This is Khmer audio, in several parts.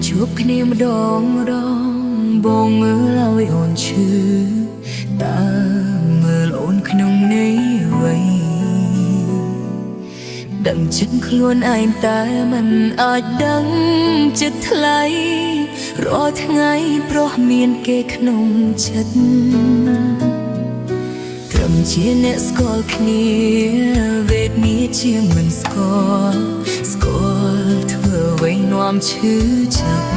ជួបគ្នាម្ដងបងមើលឲ្យអូនឈឺតើមើលអូនក្នុងនៃអ្វីដឹងចិត្តខ្លួនឯងតែមិនអាចដឹងចិត្តថ្លៃរាល់ថ្ងៃព្រោះមានគេក្នុងចិត្តត្រឹមជាអ្នកស្គាល់គ្នាវេទនាជាងមិនស្គាល់ធ្វើអ្វីនាំឈឺចាប់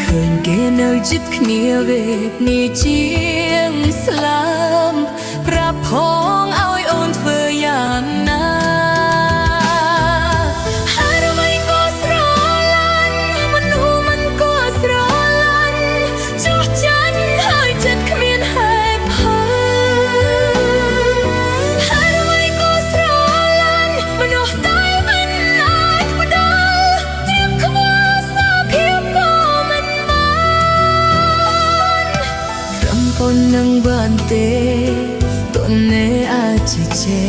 ឃើញគេនៅចិត្តគ្នាវេទនាជាងស្លាប់ប្រាប់ផងឲ្យអូនធ្វើយ៉ាងណាហើយអ្វីក៏ស្រឡាញ់មនុស្សមិនក៏ស្រឡាញ់ចោះចាញ់ហើយចិត្តគ្មានហេតុផលហើយអ្វីក៏ស្រឡាញ់មនុស្សតែមិនអាចផ្ដល់ត្រៀមខ្វល់សាភាពក៏មិនបានត្រឹមប៉ុណ្ណឹងបានទេតនេអាចជាជែ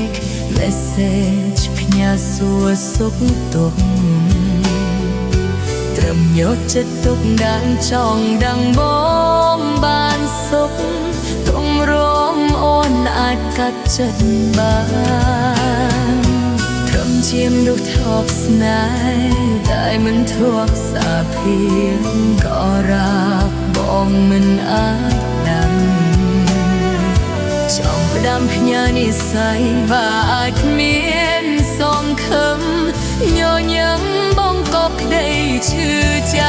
ក message ផ្ញើសួរសុខទុក្ខត្រឹមយកចិត្តទុកដាក់ចង់ដឹងបងបានសុខទម្រាំអូនអាចកាត់ចិត្តបានត្រឹមជាមនុស្សធ្លាប់ស្នេហ៍តែមិនធ្លាប់សាភាក៏រាបបងមិនអាចដឹងចង់ផ្ដាំផ្ញើនិស្ស័យបើអាចមានសងខឹមញញឹមបងក៏ក្តីឈឺចា